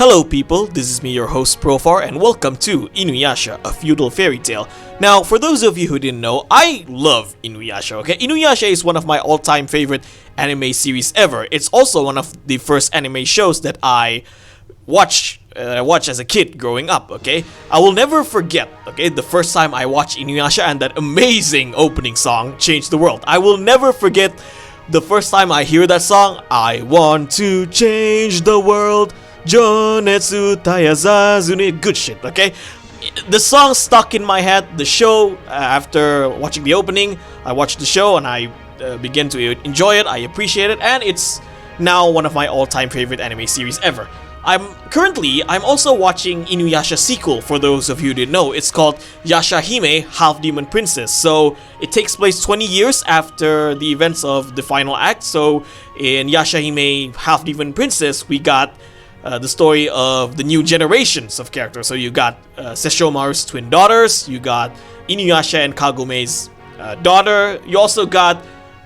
Hello people, this is me your host Profar and welcome to InuYasha, a Feudal Fairy Tale. Now, for those of you who didn't know, I love InuYasha, okay? InuYasha is one of my all-time favorite anime series ever. It's also one of the first anime shows that I watched as a kid growing up, okay? I will never forget, okay, the first time I watched InuYasha and that amazing opening song changed the world. I will never forget the first time I hear that song, I want to change the world. Jonetsu Tayazazune, good shit, okay? The song stuck in my head. The show, after watching the opening, I watched the show and I began to enjoy it, I appreciate it, and it's now one of my all-time favorite anime series ever. I'm also watching InuYasha sequel, for those of you who didn't know. It's called Yasha Hime, Half Demon Princess. So it takes place 20 years after the events of the final act. So in Yasha Hime, Half Demon Princess, we got the story of the new generations of characters. So you got Sesshomaru's twin daughters, you got InuYasha and Kagome's daughter. You also got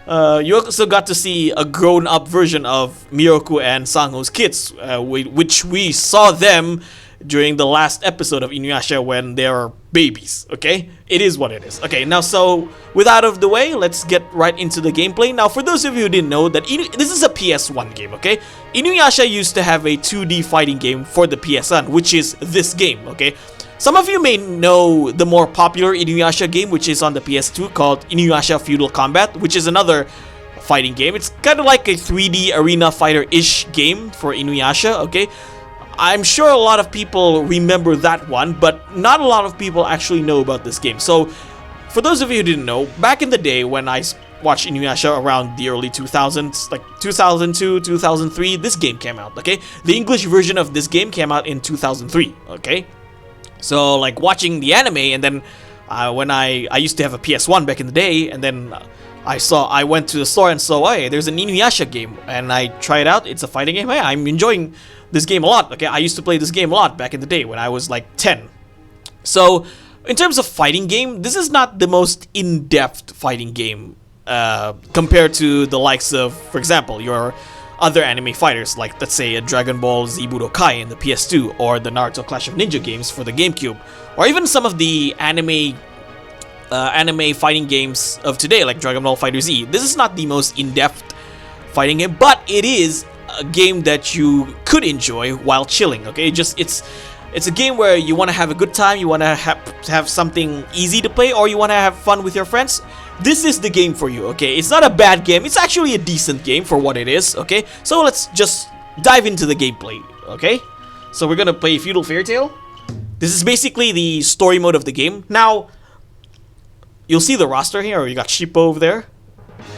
to see a grown-up version of Miroku and Sango's kids, which we saw them during the last episode of InuYasha when they are babies, okay? It is what it is. Okay, now so, with out of the way, let's get right into the gameplay. Now, for those of you who didn't know, that this is a PS1 game, okay? InuYasha used to have a 2D fighting game for the PSN, which is this game, okay? Some of you may know the more popular InuYasha game, which is on the PS2, called InuYasha Feudal Combat, which is another fighting game. It's kind of like a 3D arena fighter-ish game for InuYasha, okay? I'm sure a lot of people remember that one, but not a lot of people actually know about this game. So, for those of you who didn't know, back in the day when I watched InuYasha around the early 2000s, like 2002, 2003, this game came out, okay? The English version of this game came out in 2003, okay? So, like, watching the anime, and then when I used to have a PS1 back in the day, and then I went to the store and saw, hey, there's an InuYasha game, and I tried it out. It's a fighting game. Hey, I'm enjoying this game a lot, okay? I used to play this game a lot back in the day when I was like 10. So, in terms of fighting game, this is not the most in-depth fighting game compared to the likes of, for example, your other anime fighters, like, let's say, a Dragon Ball Z Budokai in the PS2, or the Naruto Clash of Ninja games for the GameCube, or even some of the anime fighting games of today, like Dragon Ball FighterZ. This is not the most in-depth fighting game, but it is a game that you could enjoy while chilling, okay? It's a game where you want to have a good time, you want to have something easy to play, or you want to have fun with your friends. This is the game for you, okay? It's not a bad game, it's actually a decent game for what it is, okay? So let's just dive into the gameplay, okay? So we're gonna play Feudal Fairy Tale. This is basically the story mode of the game. Now, you'll see the roster here, or you got Shippo over there.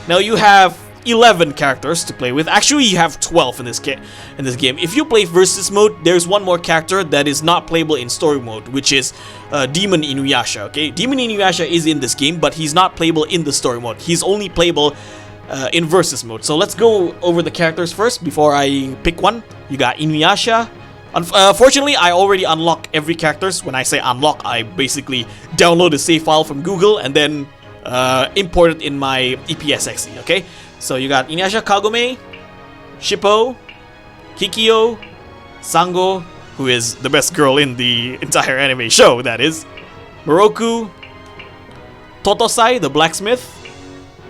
Now you have 11 characters to play with. Actually, you have 12 in this game. If you play versus mode, there's one more character that is not playable in story mode, which is Demon InuYasha, okay? Demon InuYasha is in this game, but he's not playable in the story mode. He's only playable in versus mode. So let's go over the characters first before I pick one. You got InuYasha. Fortunately, I already unlock every characters. When I say unlock, I basically download a save file from Google and then import it in my EPSXE, okay? So you got InuYasha, Kagome, Shippo, Kikyo, Sango, who is the best girl in the entire anime show, that is, Miroku, Totosai, the blacksmith,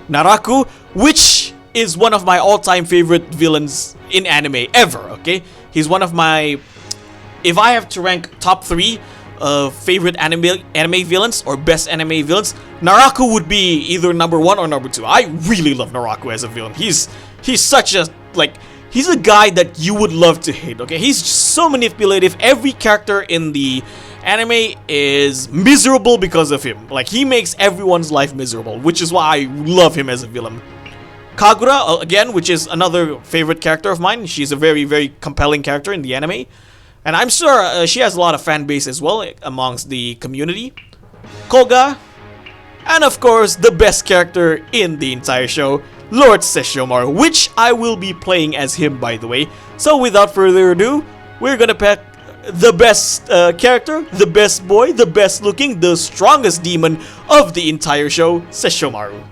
Naraku, which is one of my all-time favorite villains in anime ever, okay? He's one of my, if I have to rank top 3 favorite anime villains or best anime villains, Naraku would be either number 1 or number 2. I really love Naraku as a villain. He's such a, like, he's a guy that you would love to hate, okay? He's so manipulative. Every character in the anime is miserable because of him. Like, he makes everyone's life miserable, which is why I love him as a villain. Kagura, again, which is another favorite character of mine. She's a very, very compelling character in the anime. And I'm sure she has a lot of fan base as well amongst the community. Koga. And of course, the best character in the entire show, Lord Sesshomaru, which I will be playing as him, by the way. So without further ado, we're gonna pick the best character, the best boy, the best looking, the strongest demon of the entire show, Sesshomaru.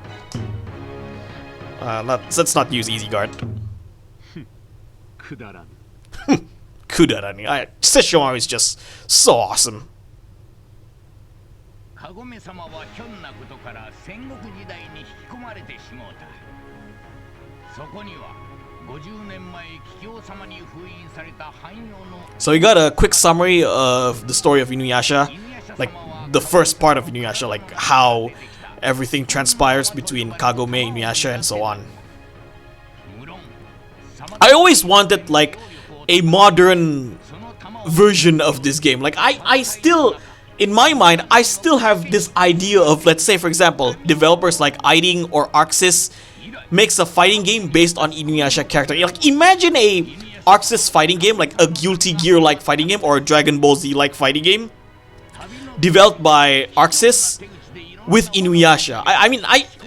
Let's not use Easy Guard. Kudarani. Sesshomaru is just so awesome. カゴメ様はひょんなことから戦国時代に引き込まれてしもうた。そこには50年前桔梗様に封印された汎用の So we got a quick summary of the story of InuYasha, like the first part of InuYasha, like how everything transpires between Kagome, InuYasha, and so on. I always wanted like a modern version of this game. Like I still, in my mind, I still have this idea of, let's say for example, developers like Iding or Arxis makes a fighting game based on InuYasha character. Like imagine a Arxis fighting game, like a Guilty Gear like fighting game or a Dragon Ball Z like fighting game developed by Arxis with InuYasha. I mean,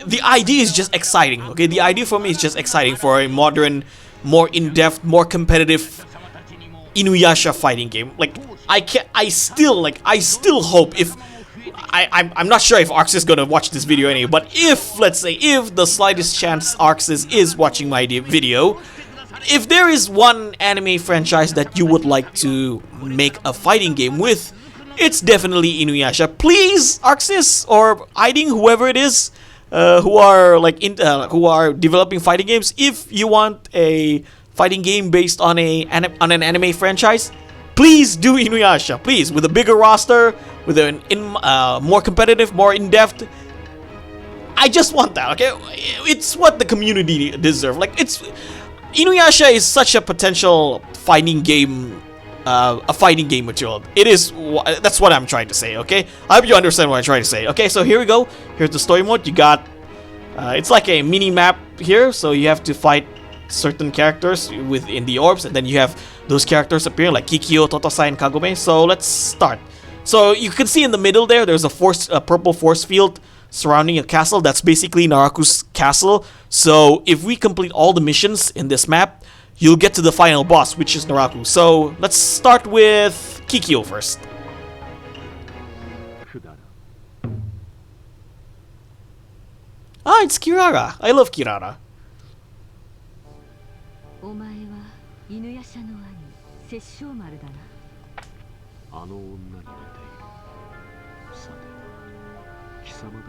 the idea is just exciting. Okay, the idea for me is just exciting for a modern, more in-depth, more competitive InuYasha fighting game. Like I still hope if I'm not sure if Arxis is gonna watch this video anyway, but if, let's say, if the slightest chance Arxis is watching my video, if there is one anime franchise that you would like to make a fighting game with, it's definitely InuYasha. Please, Arxis or Iding, whoever it is, who are who are developing fighting games, if you want a fighting game based on an anime franchise, please do InuYasha. Please, with a bigger roster, with an more competitive, more in-depth. I just want that. Okay, it's what the community deserve. Like InuYasha is such a potential fighting game. A fighting game material. It is. That's what I'm trying to say. Okay, I hope you understand what I'm trying to say. Okay, so here we go. Here's the story mode. You got. It's like a mini map here, so you have to fight certain characters within the orbs, and then you have those characters appearing like Kikyo, Totosai, and Kagome. So let's start. So you can see in the middle there's a purple force field surrounding a castle. That's basically Naraku's castle. So if we complete all the missions in this map, you'll get to the final boss, which is Naraku. So let's start with Kikyo first. Ah, it's Kirara. I love Kirara. お前は犬夜叉の兄、殺生丸だな。あの女に似ている。さて、貴様だな。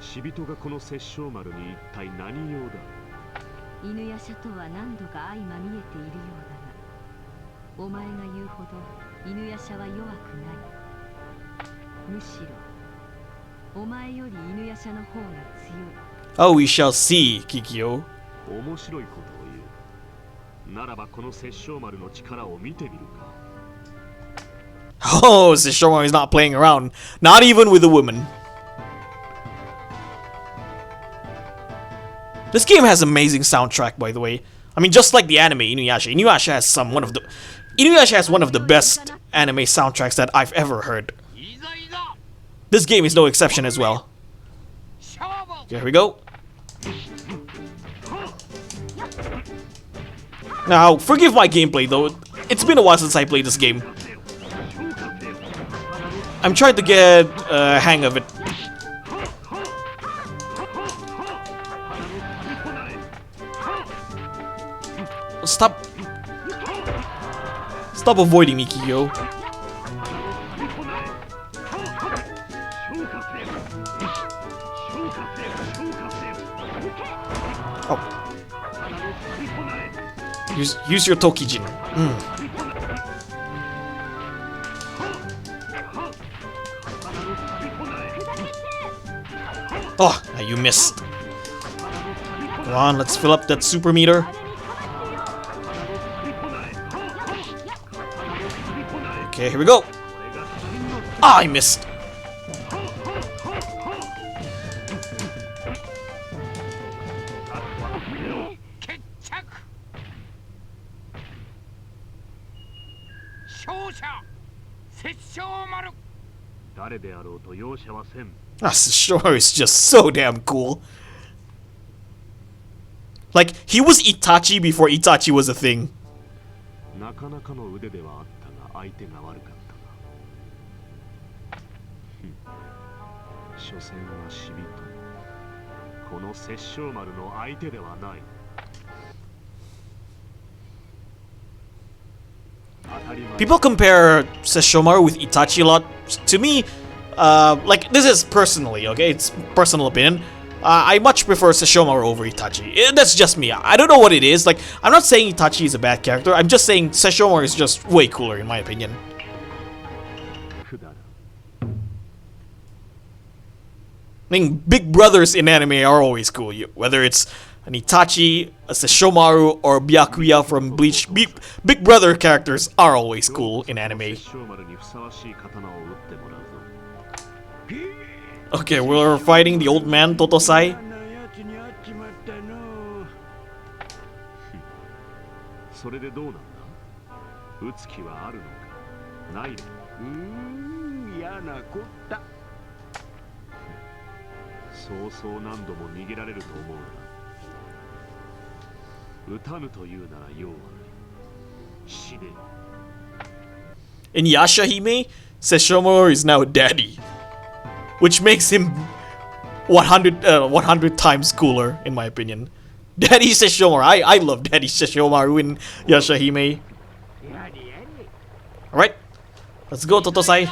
死人がこの殺生丸に一体何用だ。犬夜叉とは何度か相まみえているようだが、お前が言うほど犬夜叉は弱くない。むしろ、お前より犬夜叉の方が強い。Oh, we shall see, Kikyo. 面白いことを言う。ならばこの殺生丸の力を見てみるか。Oh, Sesshomaru is not playing around. Not even with a woman. This game has amazing soundtrack, by the way. I mean, just like the anime InuYasha. InuYasha has one of the best anime soundtracks that I've ever heard. This game is no exception as well. Okay, here we go. Now, forgive my gameplay though. It's been a while since I played this game. I'm trying to get a hang of it. Stop avoiding me, Kikyo. Oh. Use your Tokijin. Oh, you missed. Come on, let's fill up that super meter. Okay, here we go. Ah, I missed. Sure, it's just so damn cool. Like, he was Itachi before Itachi was a thing. People compare Sesshomaru with Itachi a lot. To me, like, this is personally, okay? It's personal opinion. I much prefer Sesshomaru over Itachi. That's just me. I don't know what it is. Like, I'm not saying Itachi is a bad character. I'm just saying Sesshomaru is just way cooler, in my opinion. I mean, big brothers in anime are always cool. Whether it's an Itachi, a Sesshomaru, or Byakuya from Bleach, big brother characters are always cool in anime. Okay, we're fighting the old man, Totosai. In Yasha Hime, Sesshomaru is now daddy, which makes him 100 times cooler, in my opinion. Daddy Sesshomaru. I love Daddy Sesshomaru in Yasha Hime. Alright, let's go, Totosai.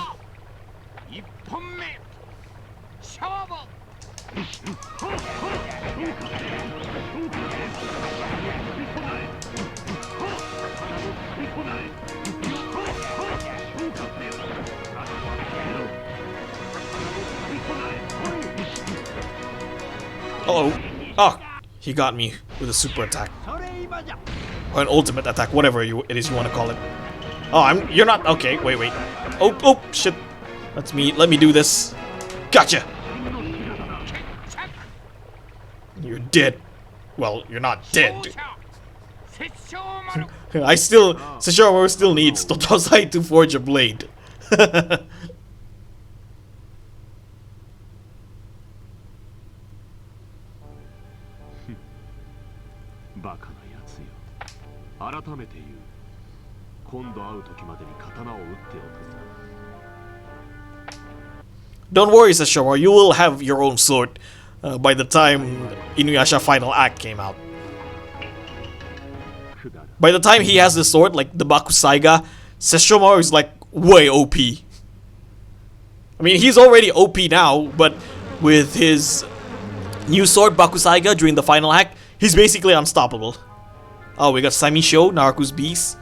Uh-oh. Oh, he got me with a super attack. Or an ultimate attack, whatever it is you want to call it. Oh, you're not, okay, wait. Oh, shit. Let me do this. Gotcha. You're dead. Well, you're not dead. Sesshomaru still needs Totosai to forge a blade. Don't worry, Sesshomaru, you will have your own sword by the time InuYasha Final Act came out. By the time he has the sword, like the Bakusaiga, Sesshomaru is like way OP. I mean, he's already OP now, but with his new sword Bakusaiga during the final act, he's basically unstoppable. Oh, we got Saimisho, Naruku's beast.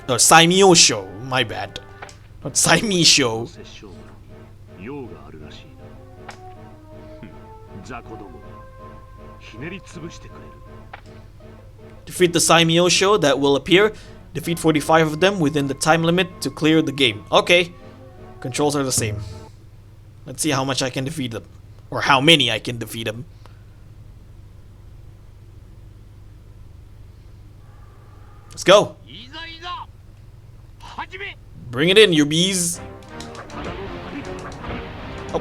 Saimyosho, my bad. Not Saimisho. Defeat the Saimyosho that will appear. Defeat 45 of them within the time limit to clear the game. Okay. Controls are the same. Let's see how much I can defeat them. Or how many I can defeat them. Let's go. Bring it in, you bees. Oh.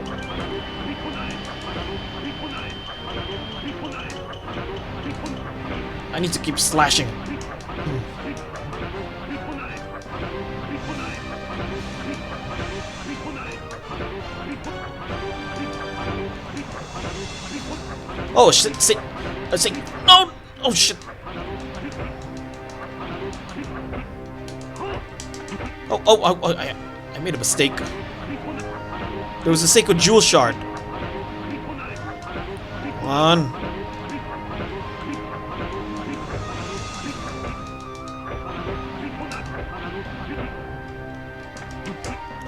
I need to keep slashing. Oh shit, no! Oh shit! Oh, I made a mistake. There was a Seiko Jewel Shard. Come on.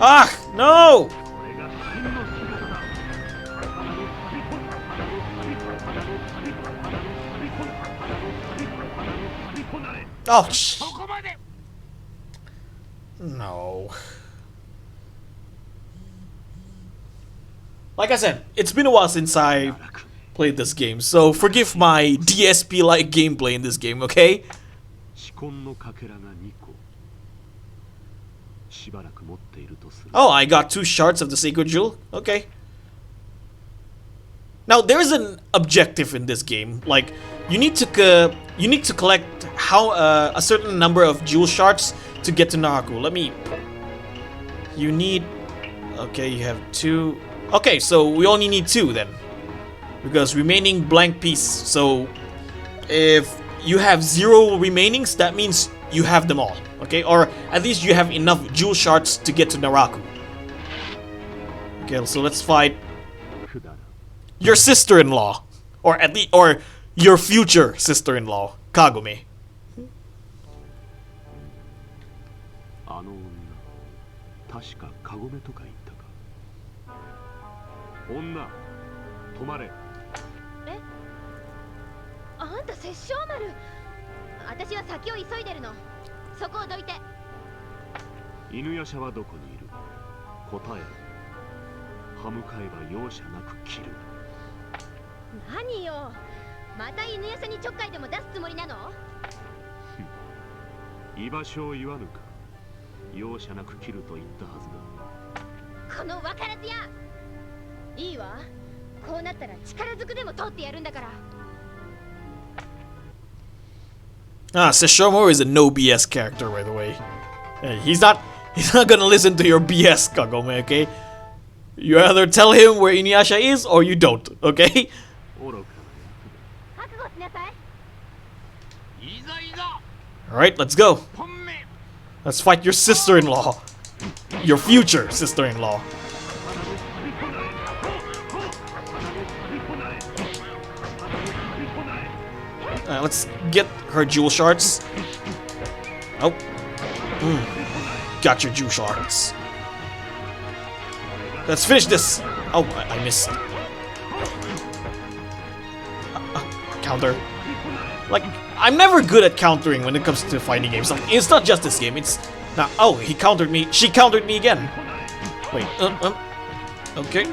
Ah, no! Oh, no. Like I said, it's been a while since I played this game, so forgive my DSP-like gameplay in this game, okay? Oh, I got 2 shards of the Seiko Jewel. Okay. Now there is an objective in this game. Like you need to collect a certain number of jewel shards to get to Naruku. You need. Okay, you have 2. Okay, so we only need 2 then, because remaining blank piece. So if you have 0 remainings, that means you have them all, okay? Or at least you have enough jewel shards to get to Naraku. Okay, so let's fight your sister-in-law, or at least, or your future sister-in-law, Kagome. あの女、確かカゴメとか言ったか。女、止まれ。え？あんた殺生丸。私は先を急いでるの。そこをどいて。犬夜叉はどこにいる？答えろ。歯向かえば容赦なく切る。何よ。また犬夜叉にちょっかいでも出すつもりなの？居場所を言わぬか。容赦なく切ると言ったはずだ。このわからずや。いいわ。こうなったら力ずくでも通ってやるんだから。Ah, Sesshomaru is a no BS character, by the way. He's not gonna listen to your BS, Kagome, okay? You either tell him where InuYasha is or you don't, okay? 覚悟しなさい。いざいざ。 Alright, let's go. 本命。 Let's fight your sister-in-law. Your future sister-in-law. Let's get her jewel shards. Oh. Got your jewel shards. Let's finish this. Oh, I missed. Counter. Like, I'm never good at countering when it comes to fighting games. Like, it's not just this game, it's... Now, oh, he countered me. She countered me again. Wait, okay.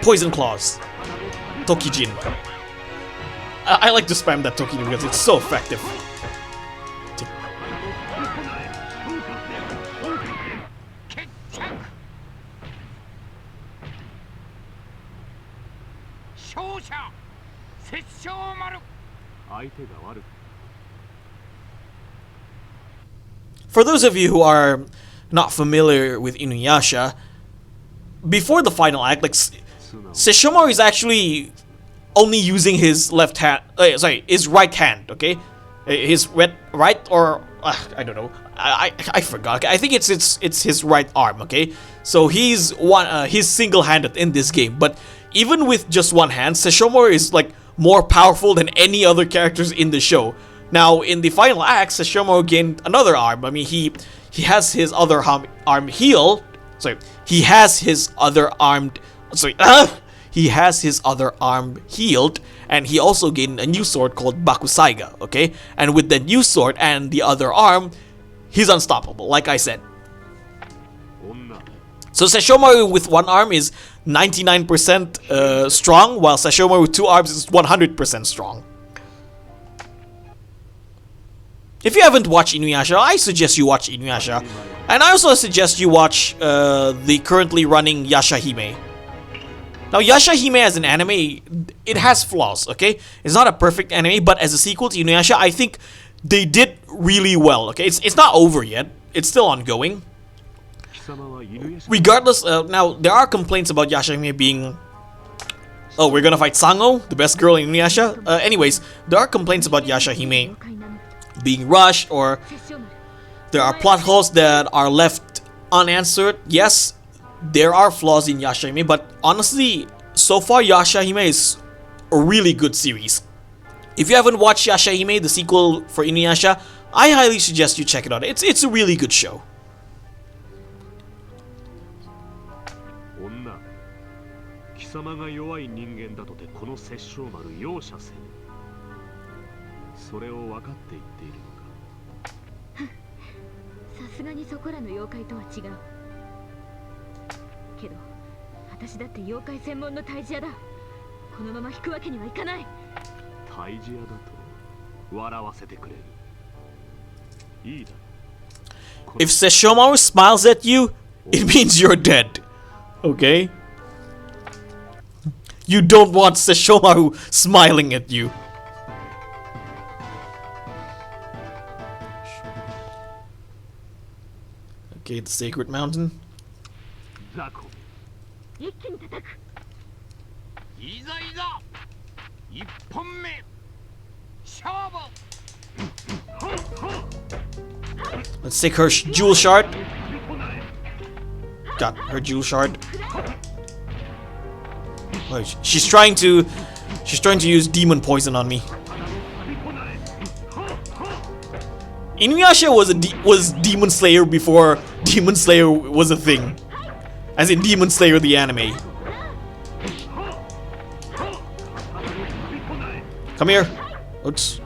Poison Claws. Tokijin. I like to spam that Tokijin because it's so effective. For those of you who are not familiar with InuYasha, before the final act, like Sesshomaru is actually only using his left hand, his right hand, okay? His right or I don't know. I forgot. I think it's his right arm, okay? So he's single-handed in this game, but even with just one hand, Sesshomaru is like more powerful than any other characters in the show. Now, in the final act, Sesshomaru gained another arm. I mean, he has his other arm healed. Sorry, he has his other arm. Sorry, he has his other arm healed, and he also gained a new sword called Bakusaiga. Okay, and with the new sword and the other arm, he's unstoppable. Like I said. So Sesshomaru with one arm is 99% strong, while Sesshomaru with two arms is 100% strong. If you haven't watched InuYasha, I suggest you watch InuYasha. And I also suggest you watch the currently running Yashahime. Now, Yashahime as an anime, it has flaws, okay? It's not a perfect anime, but as a sequel to InuYasha, I think they did really well, okay? It's not over yet. It's still ongoing. Regardless, now, there are complaints about Yashahime being... Oh, we're gonna fight Sango, the best girl in InuYasha? Anyways, there are complaints about Yashahime being rushed, or there are plot holes that are left unanswered. Yes, there are flaws in Yashahime, but honestly, so far Yashahime is a really good series. If you haven't watched Yashahime, the sequel for InuYasha, I highly suggest you check it out. It's a really good show. 貴様が弱い人間だとてこの殺生丸容赦せん。それを分かって言っているのか。さすがにそこらの妖怪とは違う。けど、私だって妖怪専門の退治屋だ。このまま引くわけにはいかない。退治屋だと笑わせてくれる。いいだ。If Sesshomaru smiles at you, it means you're dead. Okay? You don't want Sesshomaru smiling at you. Okay, the Sacred Mountain. いざいざ。1本目勝負 Let's take her jewel shard. Got her jewel shard. Oh, she's trying to use demon poison on me. InuYasha was Demon Slayer before Demon Slayer was a thing. As in Demon Slayer the anime. Come here. Let's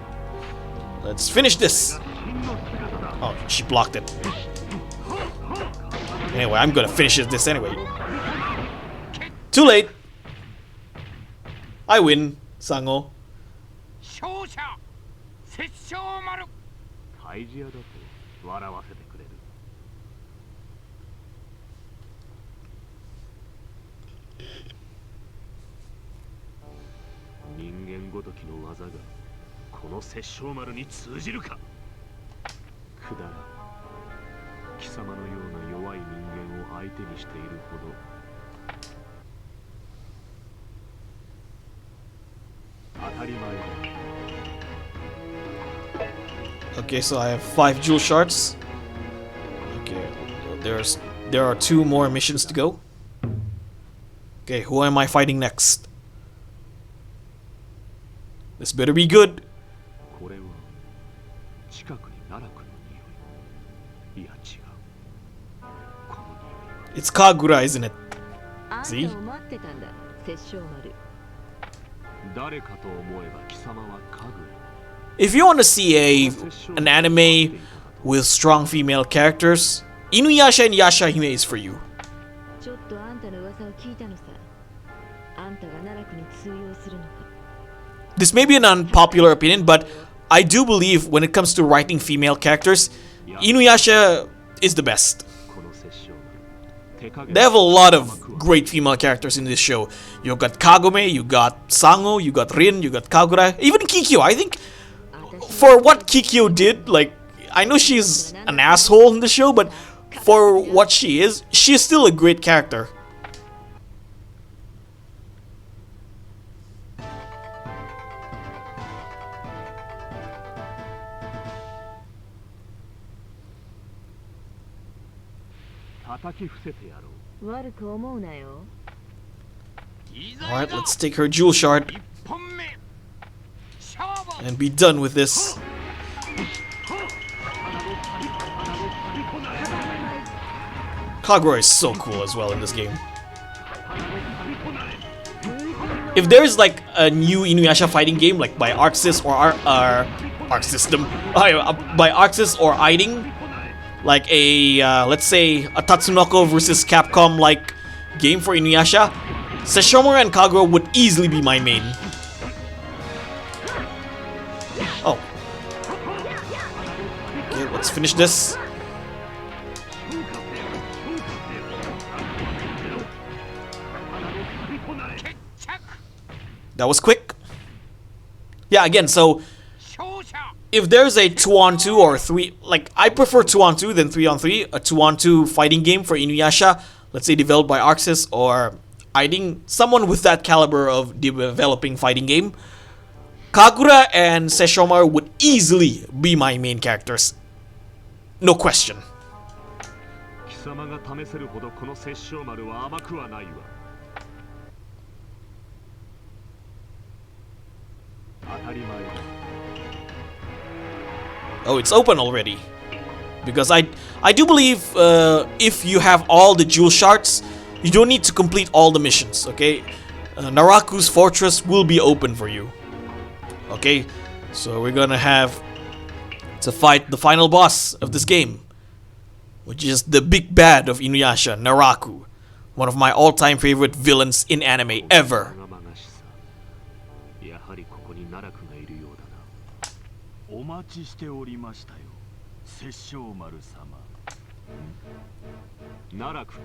finish this. Oh, she blocked it. Anyway, I'm gonna finish this anyway. Too late. I win, Sango. 勝者殺生丸退治屋だと笑わせてくれる。人間ごときの技がこの殺生丸に通じるか。くだらん。貴様のような弱い人間を相手にしているほど。当たり前だ。Okay, so I have 5 jewel shards. Okay, there are 2 more missions to go. Okay, who am I fighting next? This better be good. これは近くに奈落の匂い。いや違う。この匂いは。It's Kagura, isn't it? あんた See? を待ってたんだ、殺生丸。誰かと思えば貴様は家具。 If you want to see an anime with strong female characters, InuYasha and Yashahime is for you. ちょっとあんたの噂を聞いたのさ。あんたが奈落に通用するのか。This may be an unpopular opinion, but I do believe when it comes to writing female characters, InuYasha is the best. この殺生丸。 They have a lot of great female characters in this show. You got Kagome, you got Sango, you got Rin, you got Kagura, even Kikyo. I think for what Kikyo did, like, I know she's an asshole in the show, but for what she's still a great character.悪く思うなよ。 Alright, let's take her jewel shard 1本目勝負 and be done with this. Kagura is so cool as well in this game. If there's like a new InuYasha fighting game, like by ArcSys or Arc System, by ArcSys or Iding, like a let's say a Tatsunoko versus Capcom like game for InuYasha, Sesshomaru and Kagura would easily be my main. Oh. Okay, let's finish this. That was quick. Yeah, again, so 勝者 if there's a 2-on-2 or 3, like I prefer 2-on-2 than 3-on-3, a 2-on-2 fighting game for InuYasha, let's say developed by ArcSys or Iding, someone with that caliber of developing fighting game, Kagura and Sesshomaru would easily be my main characters. No question. 貴様が試せるほどこの殺生丸は甘くはないわ。当たり前だ。 Oh, it's open already. Because I do believe if you have all the jewel shards, you don't need to complete all the missions, okay? Naraku's fortress will be open for you. Okay, so we're gonna have to fight the final boss of this game, which is the big bad of InuYasha, Naraku. One of my all-time favorite villains in anime ever. やはりここに奈落がいるようだな。お待ちしておりましたよ、殺生丸様。奈落か。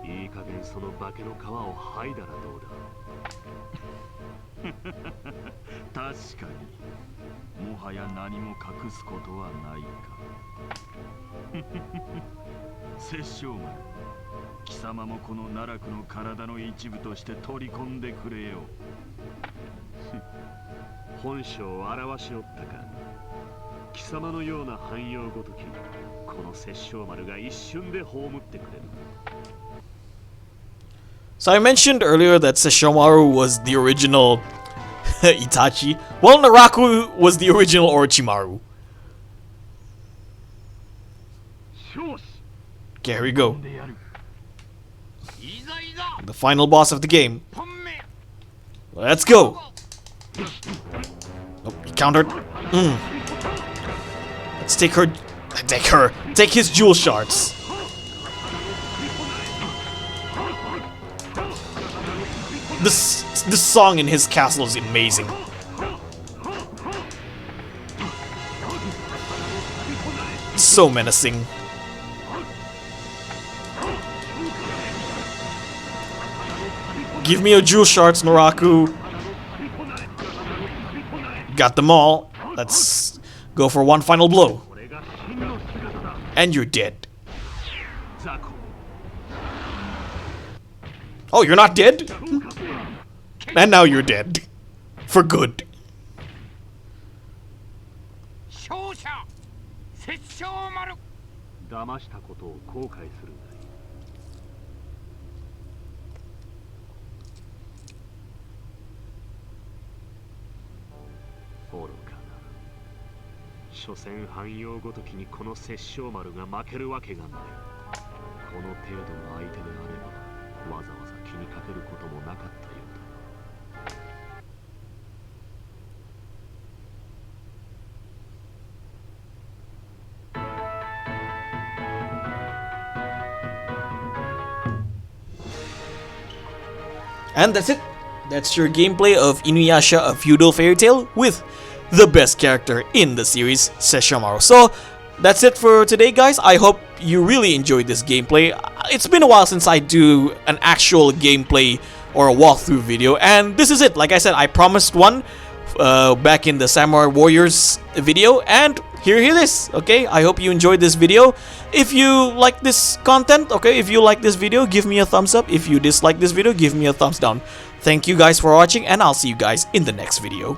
いい加減その化けの皮を剥いだらどうだ。確かに、もはや何も隠すことはないか。殺生丸、貴様もこの奈落の体の一部として取り込んでくれよ。本性を表しおったか。貴様のような汎用ごとき、この殺生丸が一瞬で葬ってくれる。So I mentioned earlier that Sesshomaru was the original Itachi. Well, Naraku was the original Orochimaru. Okay, here we go. The final boss of the game. Let's go. Oh, he countered. Let's take his jewel shards. This song in his castle is amazing. So menacing. Give me your jewel shards, Naraku. Got them all. Let's go for one final blow. And you're dead. Oh, you're not dead? And now you're dead. For good. 騙したことを後悔するんだい。愚かな。所詮汎用ごときにこの殺生丸が負けるわけがない。この程度の相手であればわざわざ気にかけることもなかったようだ。And that's it. That's your gameplay of InuYasha, a Feudal Fairy Tale, with the best character in the series, Sesshomaru. So, that's it for today, guys. I hope you really enjoyed this gameplay. It's been a while since I do an actual gameplay or a walkthrough video, and this is it. Like I said, I promised one back in the Samurai Warriors video, and here it is. Okay, I hope you enjoyed this video. If you like this content, okay, if you like this video, give me a thumbs up. If you dislike this video, give me a thumbs down. Thank you guys for watching, and I'll see you guys in the next video.